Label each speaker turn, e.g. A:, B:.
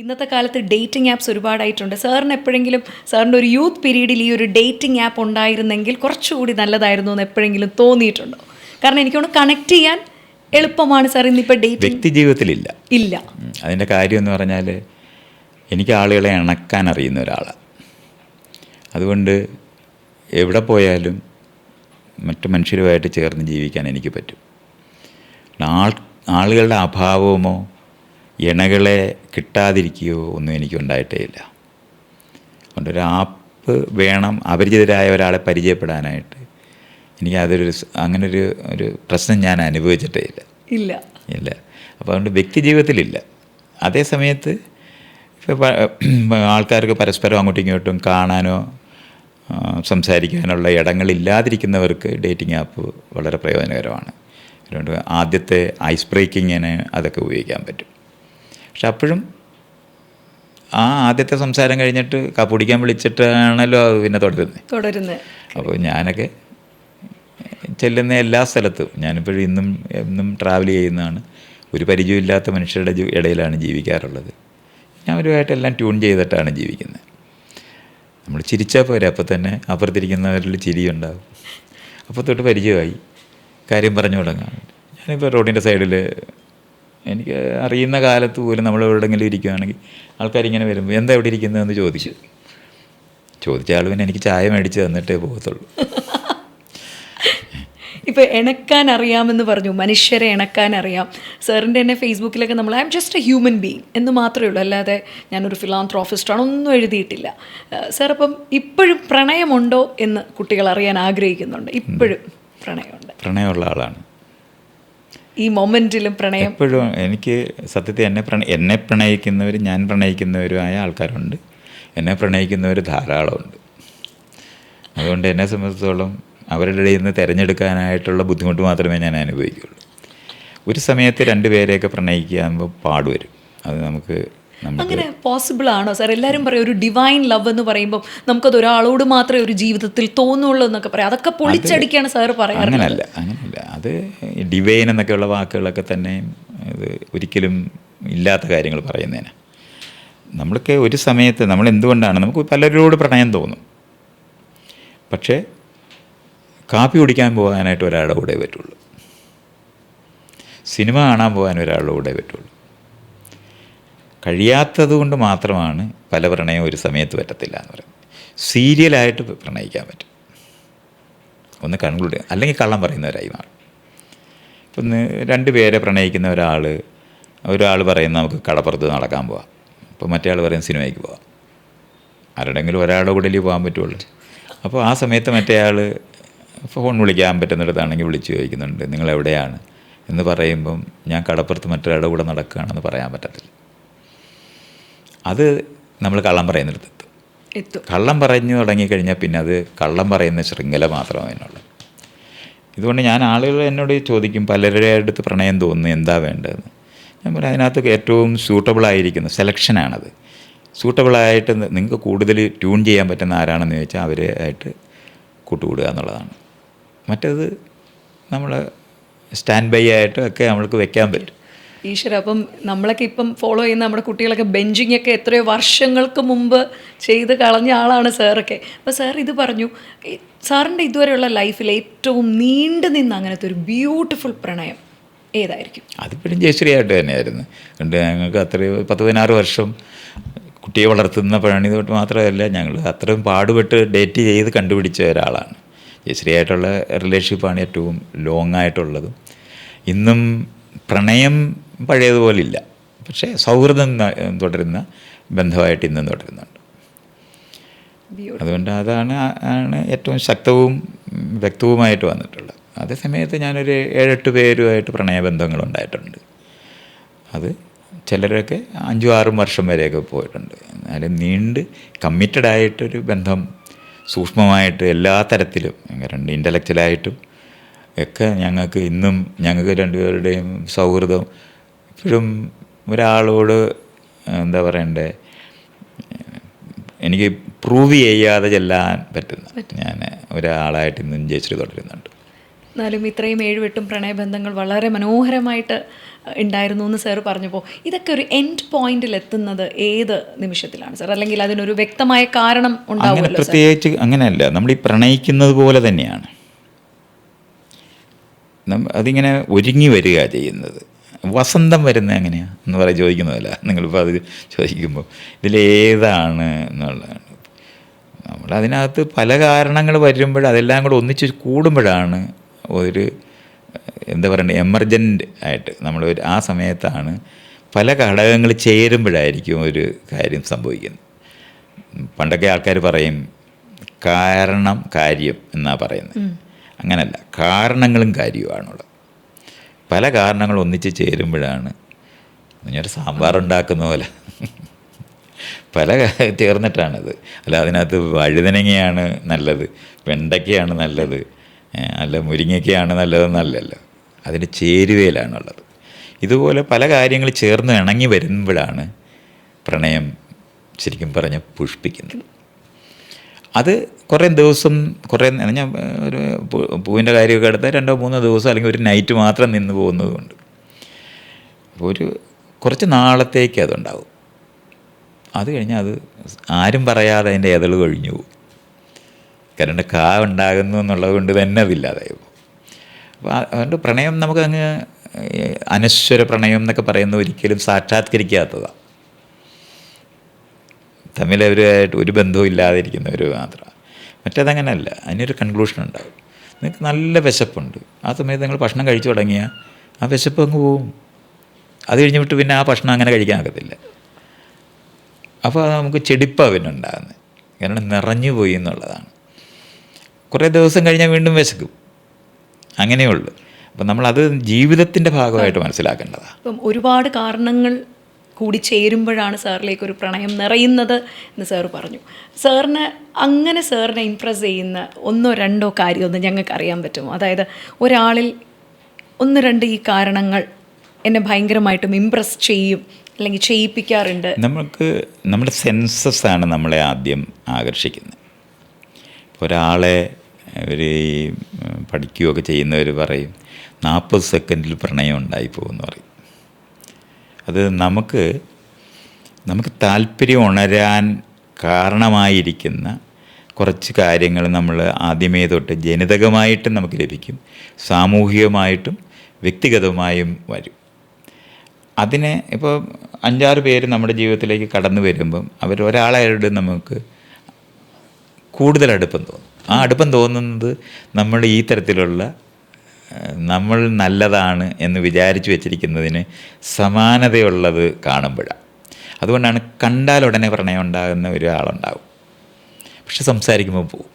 A: ഇന്നത്തെ കാലത്ത് dating apps ഒരുപാടായിട്ടുണ്ട്. സാറിന് എപ്പോഴെങ്കിലും സാറിൻ്റെ ഒരു യൂത്ത് പീരീഡിൽ ഈ ഒരു ഡേറ്റിംഗ് ആപ്പ് ഉണ്ടായിരുന്നെങ്കിൽ കുറച്ചുകൂടി നല്ലതായിരുന്നു എന്ന് എപ്പോഴെങ്കിലും തോന്നിയിട്ടുണ്ടോ? കാരണം എനിക്കൊന്ന് കണക്ട് ചെയ്യാൻ എളുപ്പമാണ് സാർ. ഇന്നിപ്പോൾ ഡേറ്റിംഗ്
B: വ്യക്തി ജീവിതത്തിലില്ല.
A: ഇല്ല.
B: അതിൻ്റെ കാര്യം എന്ന് പറഞ്ഞാൽ എനിക്ക് ആളുകളെ ഇണക്കാൻ അറിയുന്ന ഒരാളാണ്. അതുകൊണ്ട് എവിടെ പോയാലും മറ്റു മനുഷ്യരുമായിട്ട് ചേർന്ന് ജീവിക്കാൻ എനിക്ക് പറ്റും. ആളുകളുടെ അഭാവമോ ഇണകളെ കിട്ടാതിരിക്കുകയോ ഒന്നും എനിക്കുണ്ടായിട്ടേ ഇല്ല. അതുകൊണ്ടൊരു ആപ്പ് വേണം അപരിചിതരായ ഒരാളെ പരിചയപ്പെടാനായിട്ട്. എനിക്ക് അങ്ങനൊരു പ്രശ്നം ഞാൻ അനുഭവിച്ചിട്ടേ ഇല്ല. അപ്പോൾ അതുകൊണ്ട് വ്യക്തി ജീവിതത്തിലില്ല. അതേ സമയത്ത് ഇപ്പോൾ ആൾക്കാർക്ക് പരസ്പരം അങ്ങോട്ടും ഇങ്ങോട്ടും കാണാനോ സംസാരിക്കാനുള്ള ഇടങ്ങളില്ലാതിരിക്കുന്നവർക്ക് ഡേറ്റിംഗ് ആപ്പ് വളരെ പ്രയോജനകരമാണ്. അതുകൊണ്ട് ആദ്യത്തെ ഐസ് ബ്രേക്കിങ്ങിന് അതൊക്കെ ഉപയോഗിക്കാൻ പറ്റും. പക്ഷെ അപ്പോഴും ആ ആദ്യത്തെ സംസാരം കഴിഞ്ഞിട്ട് കുടിക്കാൻ വിളിച്ചിട്ടാണല്ലോ പിന്നെ തുടരുന്നത്. അപ്പോൾ ഞാനൊക്കെ ചെല്ലുന്ന എല്ലാ സ്ഥലത്തും ഞാനിപ്പോഴും എന്നും ട്രാവൽ ചെയ്യുന്നതാണ്. ഒരു പരിചയമില്ലാത്ത മനുഷ്യരുടെ ഇടയിലാണ് ജീവിക്കാറുള്ളത്. ഞാൻ അവരുമായിട്ടെല്ലാം ട്യൂൺ ചെയ്തിട്ടാണ് ജീവിക്കുന്നത്. നമ്മൾ ചിരിച്ചാൽ പോരെ, അപ്പോൾ തന്നെ അപ്പുറത്തിരിക്കുന്നവരിൽ ചിരിയുണ്ടാകും. അപ്പോൾ തൊട്ട് പരിചയമായി കാര്യം പറഞ്ഞു തുടങ്ങാം. ഞാനിപ്പോൾ റോഡിൻ്റെ സൈഡിൽ എനിക്ക് അറിയുന്ന കാലത്ത് പോലും നമ്മൾ എവിടെയെങ്കിലും ഇരിക്കുകയാണെങ്കിൽ ആൾക്കാരിങ്ങനെ വരുമ്പോൾ എന്താ എവിടെ ഇരിക്കുന്നതെന്ന് ചോദിച്ച ആൾ പിന്നെ എനിക്ക് ചായ മേടിച്ച് തന്നിട്ടേ പോകത്തുള്ളൂ.
A: ഇപ്പോൾ ഇണക്കാൻ അറിയാമെന്ന് പറഞ്ഞു, മനുഷ്യരെ ഇണക്കാൻ അറിയാം. സാറിൻ്റെ തന്നെ ഫേസ്ബുക്കിലൊക്കെ നമ്മൾ I am just A human being എന്ന് മാത്രമേ ഉള്ളൂ, അല്ലാതെ ഞാനൊരു ഫിലാന്ത്രോഫിസ്റ്റാണ് ഒന്നും എഴുതിയിട്ടില്ല. സാർ അപ്പം ഇപ്പോഴും പ്രണയമുണ്ടോ എന്ന് കുട്ടികൾ അറിയാൻ ആഗ്രഹിക്കുന്നുണ്ട്. ഇപ്പോഴും
B: പ്രണയമുള്ള ആളാണ്.
A: ഈ മൊമെൻറ്റിലും പ്രണയം
B: എപ്പോഴും എനിക്ക് സത്യത്തിൽ എന്നെ പ്രണയിക്കുന്നവരും ഞാൻ പ്രണയിക്കുന്നവരുമായ ആൾക്കാരുണ്ട്. എന്നെ പ്രണയിക്കുന്നവർ ധാരാളമുണ്ട്. അതുകൊണ്ട് എന്നെ സംബന്ധിച്ചിടത്തോളം അവരുടെ ഇടയിൽ നിന്ന് തിരഞ്ഞെടുക്കാനായിട്ടുള്ള ബുദ്ധിമുട്ട് മാത്രമേ ഞാൻ അനുഭവിക്കുകയുള്ളൂ. ഒരു സമയത്ത് രണ്ടുപേരെയൊക്കെ പ്രണയിക്കുമ്പോൾ പാടുവരും. അത്
A: അങ്ങനെ പോസിബിൾ ആണോ സാർ? എല്ലാവരും പറയും ഒരു ഡിവൈൻ ലവ് എന്ന് പറയുമ്പോൾ നമുക്കത് ഒരാളോട് മാത്രമേ ഒരു ജീവിതത്തിൽ തോന്നുള്ളൂ എന്നൊക്കെ പറയാം. അതൊക്കെ പൊളിച്ചടിക്കാണ് സാർ പറയാറ്.
B: അങ്ങനല്ല. അത് ഡിവൈൻ എന്നൊക്കെയുള്ള വാക്കുകളൊക്കെ തന്നെ ഇത് ഒരിക്കലും ഇല്ലാത്ത കാര്യങ്ങൾ പറയുന്നതിന്. നമ്മൾക്ക് ഒരു സമയത്ത് നമ്മൾ എന്തുകൊണ്ടാണ് നമുക്ക് പലരോട് പ്രണയം തോന്നും. പക്ഷേ കാപ്പി കുടിക്കാൻ പോകാനായിട്ട് ഒരാളുടെ കൂടെ പറ്റുള്ളൂ. സിനിമ കാണാൻ പോകാൻ ഒരാളുടെ കൂടെ പറ്റുള്ളൂ. കഴിയാത്തത് കൊണ്ട് മാത്രമാണ് പല പ്രണയം ഒരു സമയത്ത് പറ്റത്തില്ല എന്ന് പറയുന്നത്. സീരിയലായിട്ട് പ്രണയിക്കാൻ പറ്റും. ഒന്ന് കൺക്ലൂഡ് ചെയ്യാം. അല്ലെങ്കിൽ കള്ളം പറയുന്നവരായി മാറും. ഇപ്പം രണ്ടുപേരെ പ്രണയിക്കുന്ന ഒരാൾ പറയും നമുക്ക് കടപ്പുറത്ത് നടക്കാൻ പോവാം. അപ്പോൾ മറ്റേ ആൾ പറയും സിനിമയ്ക്ക് പോവാം. ആരുടെങ്കിലും ഒരാളുടെ കൂടെ പോകാൻ പറ്റുള്ളൂ. അപ്പോൾ ആ സമയത്ത് മറ്റേ ആൾ ഫോൺ വിളിക്കാൻ പറ്റുന്നിടത്താണെങ്കിൽ വിളിച്ച് ചോദിക്കുന്നുണ്ട് നിങ്ങളെവിടെയാണ് എന്ന് പറയുമ്പം ഞാൻ കടപ്പുറത്ത് മറ്റൊരാളുടെ കൂടെ നടക്കുകയാണെന്ന് പറയാൻ പറ്റത്തില്ല. അത് നമ്മൾ കള്ളം പറയുന്നിടത്തെത്തും. കള്ളം പറഞ്ഞു തുടങ്ങിക്കഴിഞ്ഞാൽ പിന്നെ അത് കള്ളം പറയുന്ന ശൃംഖല മാത്രമേ അതിനുള്ളൂ. ഇതുകൊണ്ട് ഞാൻ ആളുകൾ എന്നോട് ചോദിക്കും പലരുടെ അടുത്ത് പ്രണയം തോന്നുന്നു എന്താ വേണ്ടതെന്ന്. ഞാൻ പറയും അതിനകത്ത് ഏറ്റവും സൂട്ടബിളായിരിക്കുന്ന സെലക്ഷനാണത്. സൂട്ടബിളായിട്ട് നിങ്ങൾക്ക് കൂടുതൽ ട്യൂൺ ചെയ്യാൻ പറ്റുന്ന ആരാണെന്ന് ചോദിച്ചാൽ അവരെ ആയിട്ട് കൂട്ടുകൂടുക എന്നുള്ളതാണ്. മറ്റേത് നമ്മൾ സ്റ്റാൻഡ് ബൈ ആയിട്ട് ഒക്കെ നമ്മൾക്ക് വെക്കാൻ പറ്റും.
A: ഈശ്വര, അപ്പം നമ്മളൊക്കെ ഇപ്പം ഫോളോ ചെയ്യുന്ന നമ്മുടെ കുട്ടികളൊക്കെ ബെഞ്ചിങ് ഒക്കെ എത്രയോ വർഷങ്ങൾക്ക് മുമ്പ് ചെയ്ത് കളഞ്ഞ ആളാണ് സാറൊക്കെ. അപ്പോൾ സാർ ഇത് പറഞ്ഞു, സാറിൻ്റെ ഇതുവരെയുള്ള ലൈഫിൽ ഏറ്റവും നീണ്ടു നിന്ന് അങ്ങനത്തെ ഒരു ബ്യൂട്ടിഫുൾ പ്രണയം ഏതായിരിക്കും?
B: അതിപ്പോഴും ജയശ്രീയായിട്ട് തന്നെയായിരുന്നു. കണ്ട് ഞങ്ങൾക്ക് അത്രയും 10-16 വർഷം കുട്ടിയെ വളർത്തുന്ന പണി തൊട്ട് മാത്രമല്ല ഞങ്ങൾ അത്രയും പാടുപെട്ട് ഡേറ്റ് ചെയ്ത് കണ്ടുപിടിച്ച ഒരാളാണ്. ജയശ്രീയായിട്ടുള്ള റിലേഷൻഷിപ്പാണ് ഏറ്റവും ലോങ് ആയിട്ടുള്ളതും. ഇന്നും പ്രണയം പഴയതുപോലില്ല, പക്ഷേ സൗഹൃദം തുടരുന്ന ബന്ധമായിട്ട് ഇന്നും തുടരുന്നുണ്ട്. അതുകൊണ്ട് അതാണ് ഏറ്റവും ശക്തവും വ്യക്തവുമായിട്ട് വന്നിട്ടുള്ളത്. അതേ സമയത്ത് ഞാനൊരു 7-8 പേരുമായിട്ട് പ്രണയബന്ധങ്ങളുണ്ടായിട്ടുണ്ട്. അത് ചിലരൊക്കെ 5-6 വർഷം വരെയൊക്കെ പോയിട്ടുണ്ട്. എന്നാലും നീണ്ട് കമ്മിറ്റഡായിട്ടൊരു ബന്ധം സൂക്ഷ്മമായിട്ട് എല്ലാ തരത്തിലും ഇൻ്റലക്ച്വലായിട്ടും ഒക്കെ ഞങ്ങൾക്ക് രണ്ടുപേരുടെയും സൗഹൃദം ഇപ്പോഴും ഒരാളോട് എന്താ പറയണ്ടേ എനിക്ക് പ്രൂവ് ചെയ്യാതെ ചെല്ലാൻ പറ്റുന്ന ഞാൻ ഒരാളായിട്ട് ഇന്നും ജയിച്ചു തുടരുന്നുണ്ട്.
A: എന്നാലും ഇത്രയും 7-8 പ്രണയബന്ധങ്ങൾ വളരെ മനോഹരമായിട്ട് ഉണ്ടായിരുന്നു എന്ന് സാർ പറഞ്ഞപ്പോൾ ഇതൊക്കെ ഒരു എൻഡ് പോയിന്റിൽ എത്തുന്നത് ഏത് നിമിഷത്തിലാണ് സാർ? അല്ലെങ്കിൽ അതിനൊരു വ്യക്തമായ കാരണം
B: അങ്ങനെ
A: ഉണ്ടാവുമല്ലോ സാർ?
B: പ്രത്യേകിച്ച് അങ്ങനെയല്ല, നമ്മൾ ഈ പ്രണയിക്കുന്നത് പോലെ തന്നെയാണ് അതിങ്ങനെ ഒരുങ്ങി വരിക ചെയ്യുന്നത്. വസന്തം വരുന്നത് എങ്ങനെയാണ് എന്ന് ചോദിക്കുന്നതല്ല, നിങ്ങളിപ്പോൾ അത് ചോദിക്കുമ്പോൾ ഇതിലേതാണ് എന്നുള്ളതാണ്. നമ്മളതിനകത്ത് പല കാരണങ്ങൾ വരുമ്പോൾ അതെല്ലാം കൂടെ ഒന്നിച്ച് കൂടുമ്പോഴാണ് ഒരു എന്താ പറയുക എമർജൻ്റ് ആയിട്ട് നമ്മൾ ആ സമയത്താണ് പല ഘടകങ്ങൾ ചേരുമ്പോഴായിരിക്കും ഒരു കാര്യം സംഭവിക്കുന്നത്. പണ്ടൊക്കെ ആൾക്കാർ പറയും കാരണം കാര്യം എന്നാണ് പറയുന്നത്. അങ്ങനല്ല, കാരണങ്ങളും കാര്യവുമാണുള്ളത്. പല കാരണങ്ങൾ ഒന്നിച്ച് ചേരുമ്പോഴാണ് ഞാനൊരു സാമ്പാർ ഉണ്ടാക്കുന്ന പോലെ പല ചേർന്നിട്ടാണത്. അല്ല അതിനകത്ത് വഴുതനങ്ങയാണ് നല്ലത്, വെണ്ടയ്ക്കയാണ് നല്ലത്, അല്ല മുരിങ്ങയ്ക്കയാണ് നല്ലതെന്നല്ലല്ലോ, അതിൻ്റെ ചേരുവയിലാണുള്ളത്. ഇതുപോലെ പല കാര്യങ്ങൾ ചേർന്ന് ഇണങ്ങി വരുമ്പോഴാണ് പ്രണയം ശരിക്കും പറഞ്ഞ പുഷ്പിക്കുന്നത്. അത് കുറേ ദിവസം ഞാൻ ഒരു പൂവിൻ്റെ കാര്യമൊക്കെ എടുത്താൽ 2-3 ദിവസം അല്ലെങ്കിൽ ഒരു നൈറ്റ് മാത്രം നിന്ന് പോകുന്നതുകൊണ്ട് ഒരു കുറച്ച് നാളത്തേക്ക് അതുണ്ടാവും. അത് കഴിഞ്ഞാൽ അത് ആരും പറയാതെ അതിൻ്റെ എതൾ കഴിഞ്ഞു പോകും. കാരണം ഉണ്ടാകുന്നു എന്നുള്ളത് കൊണ്ട് തന്നെ അതില്ലാതായി പോകും. അപ്പോൾ അതുകൊണ്ട് പ്രണയം നമുക്ക് അങ്ങ് അനശ്വര പ്രണയം എന്നൊക്കെ പറയുന്നത് ഒരിക്കലും സാക്ഷാത്കരിക്കാത്തതാണ്. തമ്മിലവരുമായിട്ട് ഒരു ബന്ധവും ഇല്ലാതിരിക്കുന്നവർ മാത്രമാണ്. മറ്റേതങ്ങനെയല്ല, അതിനൊരു കൺക്ലൂഷൻ ഉണ്ടാകും. നിങ്ങൾക്ക് നല്ല വിശപ്പുണ്ട്, ആ സമയത്ത് നിങ്ങൾ ഭക്ഷണം കഴിച്ചു തുടങ്ങിയാൽ ആ വിശപ്പ് അങ്ങ് പോവും. അത് കഴിഞ്ഞിട്ട് പിന്നെ ആ ഭക്ഷണം അങ്ങനെ കഴിക്കാനാകത്തില്ല. അപ്പോൾ നമുക്ക് ചെടിപ്പാണ് പിന്നെ ഉണ്ടാകുന്നത്, കാരണം നിറഞ്ഞു പോയി എന്നുള്ളതാണ്. കുറേ ദിവസം കഴിഞ്ഞാൽ വീണ്ടും വിശക്കും, അങ്ങനെയുള്ളൂ. അപ്പം നമ്മളത് ജീവിതത്തിൻ്റെ ഭാഗമായിട്ട് മനസ്സിലാക്കേണ്ടതാണ്.
A: ഇപ്പം ഒരുപാട് കാരണങ്ങൾ കൂടി ചേരുമ്പോഴാണ് സാറിലേക്ക് ഒരു പ്രണയം നിറയുന്നത് എന്ന് സാറ് പറഞ്ഞു. സാറിനെ ഇംപ്രസ് ചെയ്യുന്ന 1-2 കാര്യമൊന്നും ഞങ്ങൾക്ക് അറിയാൻ പറ്റുമോ? അതായത് ഒരാളിൽ 1-2 ഈ കാരണങ്ങൾ എന്നെ ഭയങ്കരമായിട്ടും ഇംപ്രസ് ചെയ്യും അല്ലെങ്കിൽ ചെയ്യിപ്പിക്കാറുണ്ട്.
B: നമ്മുടെ സെൻസസാണ് നമ്മളെ ആദ്യം ആകർഷിക്കുന്നത്. ഒരാളെ ഇവർ ഈ പഠിക്കുകയൊക്കെ ചെയ്യുന്നവർ പറയും 40 സെക്കൻഡിൽ പ്രണയം ഉണ്ടായിപ്പോകുമെന്ന് പറയും. അത് നമുക്ക് താല്പര്യം ഉണരാൻ കാരണമായിരിക്കുന്ന കുറച്ച് കാര്യങ്ങൾ നമ്മൾ ആദ്യമേ തൊട്ട് ജനിതകമായിട്ടും നമുക്ക് ലഭിക്കും, സാമൂഹികമായിട്ടും വ്യക്തിഗതമായും വരും. അതിനെ ഇപ്പോൾ 5-6 പേര് നമ്മുടെ ജീവിതത്തിലേക്ക് കടന്നു വരുമ്പം ഒരാളായിട്ട് നമുക്ക് കൂടുതൽ അടുപ്പം തോന്നും. ആ അടുപ്പം തോന്നുന്നത് നമ്മൾ ഈ തരത്തിലുള്ള നമ്മൾ നല്ലതാണ് എന്ന് വിചാരിച്ചു വെച്ചിരിക്കുന്നതിന് സമാനതയുള്ളത് കാണുമ്പോഴാണ്. അതുകൊണ്ടാണ് കണ്ടാൽ ഉടനെ പ്രണയം ഉണ്ടാകുന്ന ഒരാളുണ്ടാവും, പക്ഷെ സംസാരിക്കുമ്പോൾ പോവും.